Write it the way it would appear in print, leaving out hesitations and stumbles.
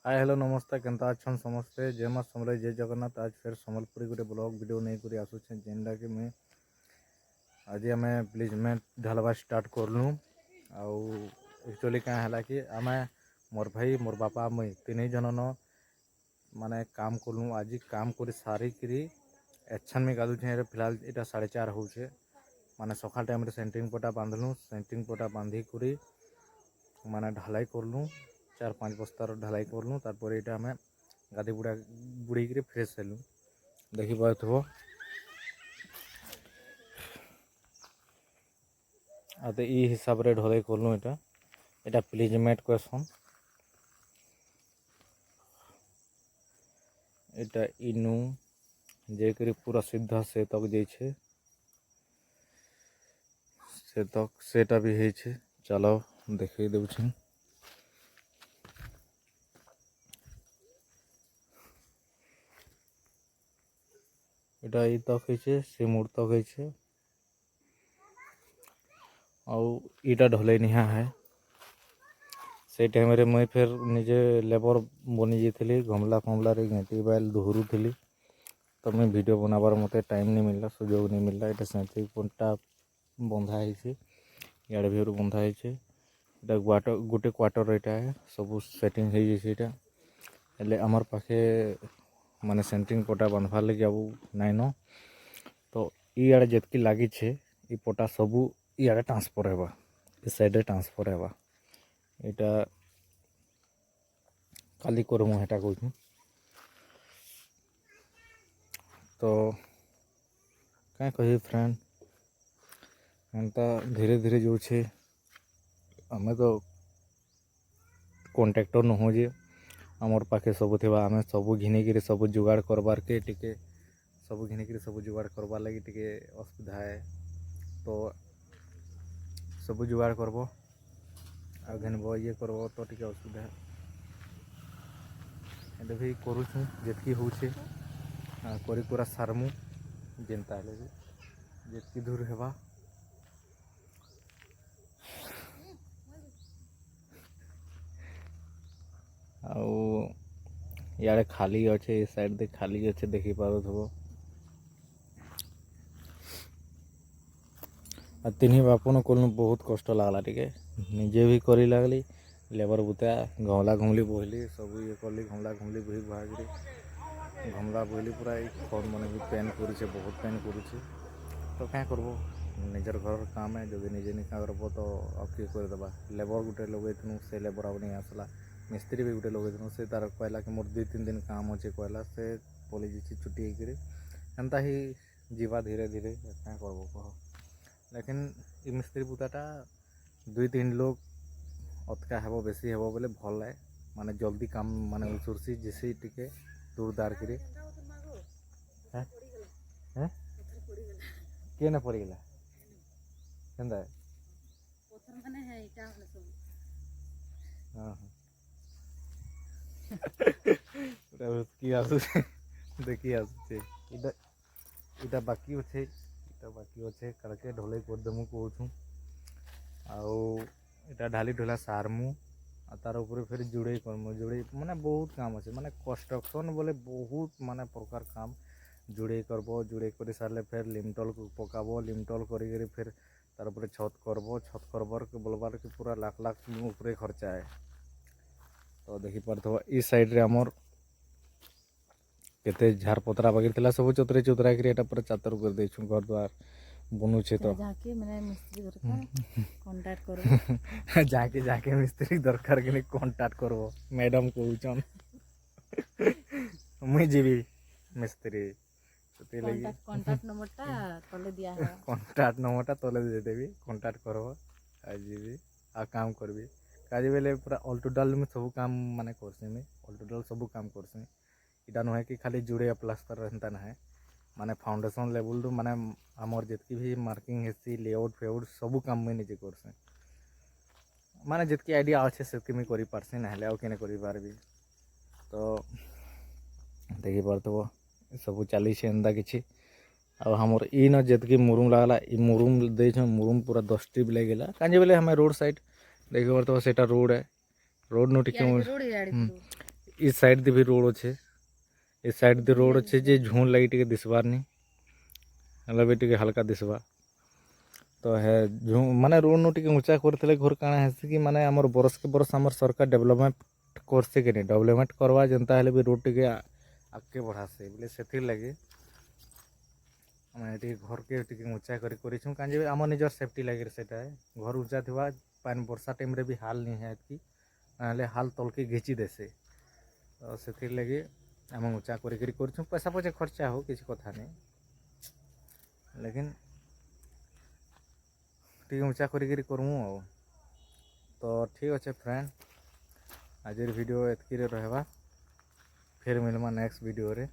Hi hello नमस्ते केनता अच्छन समस्ते जय माँ समरे जय जगन्नाथ। आज फिर सम्बलपुरी गोटे ब्लॉग वीडियो नहीं करी आसुचे जेनटा कि मुझे आज आम प्लीजमेंट ढालवा स्टार्ट करलु। आउ एक्चुअली क्या है कि आम मोर भाई मोर बापा मुई तीन जन माने काम कलु। आज काम कर सारिकी एक्शन में गाधुचे। फिलहाल यहाँ 4:30 होचे माने सकाल टाइम सेंट्रिंग पटा बांधलु। सेंट्रिंग पटा बांधिकी माने ढालाई करलु। 4-5 बस्तार ढालाई करलु। तारपर यहाँ आम गाधी बुड़ी फ्रेश हेलु। देखी पाथो आते ई हिसाब रे ढलाई करलु। यहाँ प्लीजमेंट क्वेश्चन यहाँ इनु जेकरी पूरा सीधा से तक जाइए से तक सेटा भी है। चलो देखे दूँ এটা এই তক হয়েছে সে মোড় তক হয়েছে ଆଉ ଇଟା ଢଲେଇ ନିହା है। से टाइम रे मुई फिर निजे लेबर बनी जाइली गमला फमलारे घेटी बाइल धुरुली। तो मुझे वीडियो बनाबार मत टाइम नहीं मिलला सुजोग नहीं मिलला। ये सेंट्रिंग पॉइंटा बंधा है इे भी बंधा है। गोटे क्वार्टर यहाँ है सब सेटिंग है। आमर पाखे माने सेंट्रिंग पटा बांधवार लगे अब नाइन तो इे जितकी लगी ये पटा सबू इे ट्रांसफर होगा इस साइड ट्रांसफर होगा। यहाँ काली करमु हेटा कहूँ तो क्या कही फ्रेंड एंता धीरे धीरे जो छे आमे तो कॉन्ट्रैक्टर न हो जे आमर पाखे सब थिबा आमे सब घिनिकी सब जुगाड़ करबार के टिके सब घिनिकी सब जुगाड़ करबार लगी टिके असुविधा है। तो सब जुगाड़ करब आ घिनब ये करब तो टिके असुविधा है। एंड भी करुछु जितकी होचे करी पूरा सारमु जेनता हेले भी जितकी दूर हेबा। आउ यारे खाली अच्छे इस साइड दे खाली अच्छे देखी पारुथबो। आ तीन बापन कलु बहुत कष्ट लगला टिके निजे भी करी लगली लेबर बुता घमला घुमली बोहली सब ये कली घमला घुमली बोही बुहाकरी घमला बोहली पूरा फोन मैंने भी पेन करुचे बहुत पेन करुचे। तो क्या करब निजर घर काम है जब निजे नहीं करब तो अब किए करदेबा। लेबर गोटे लगे से लेबर अब नहीं आसला मिस्त्री भी गोटे लगे से तार कहला कि मोर 2-3 दिन काम अच्छे कहला से पलि जाइए छुट्टी होकर एंता ही जीवा धीरे धीरे क्या करब कह। लेकिन ये मिस्त्री बुताटा 2-3 लोग अतका हेब बेसी हेब बोले भल है माने जल्दी काम माने उचुरसी जैसे टिके दूर दार करे के ना पड़ीगला केंदा पत्थर माने है इटा वाला सब। हां हां की आसु देखी आसु इटा इटा बाकी अच्छे करके ढोले कर देमु कहूँ। आउ इटा ढाली ढोला सारमु आ तार ऊपर फिर जुड़े करमु जुड़े माने बहुत काम अच्छे माने कंस्ट्रक्शन बोले बहुत माने प्रकार काम जुड़े करब जुड़े कर सारे फिर लिमटल पकाब लिमटल कर फिर तार ऊपर छत करबार के बोलबार के पूरा लाख लाख ऊपर खर्चा है। तो देखी पारथबा ई साइड रे हमर केते झारपतरा बाकी थिला सब चतरे चुतरा करी एटा पूरा चातर कर देछु घर द्वार बनुछे। तो जाके माने मिस्त्री दरकार कांटेक्ट करबो जाके जाके मिस्त्री दरकार के कांटेक्ट करबो मैडम कहउचन मुई जीवी मिस्त्री ते लगी कांटेक्ट नंबरटा तले दिया है कांटेक्ट नंबरटा तले दे देबी कांटेक्ट करबो आ जीवी आ काम करबी काजी बेले पूरा ऑल टोटल में सब काम माने करसी में ऑल टोटल सब काम करसी। इटा नुहे कि खाली जुड़े प्लास्टर रहता ना है माने फाउंडेशन लेवल रू माने आमर जितकी भी मार्किंग हेसी लेआउट फेआउट सब काम में निजे करसे माने जितकी आइडिया अच्छे से मैं करि पारसी ना हेले केने करि पारबी। तो देखी पारथबो सब चली एंता किछि आ हमर ई न जितकी मुरुम लागला ई मुरुम दे मुरुम पूरा 10 ट्रिप लगेला कांजे बेले हमें रोड साइड देखी पारथबो सेटा रोड है रोड नो टिके इस साइड दे भी रोड अच्छे इस साइड दे रोड अच्छे जे झुण लगी टिके दिसबार नहीं मतलब टिके हल्का दिसबा तो है जो माने रोड नु टिके ऊंचा करथिले घर काना हेसी कि माने हमर बरस के बरस हमर सरकार डेवलपमेंट करसे कि नहीं डेवलपमेंट करवा जनता हेले भी रोड टिके आगे बढ़ासे बोले सेथिर लगे टे घर के टे ऊंचा करूँ कहीं आम निजर सेफ्टी लगे सेटा घर ऊंचा थी पानी वर्षा टाइम रे भी हाल नहीं है कि ना हाल तलके घिची देसे तो से लगे आम ऊंचा कर पैसा पचे खर्चा हो किसी कथा नहीं लेकिन टे ऊंचा करमु तो ठीक अच्छे फ्रेंड आज वीडियो एतकी रहबा फिर मिलमा नेक्स्ट वीडियो रे।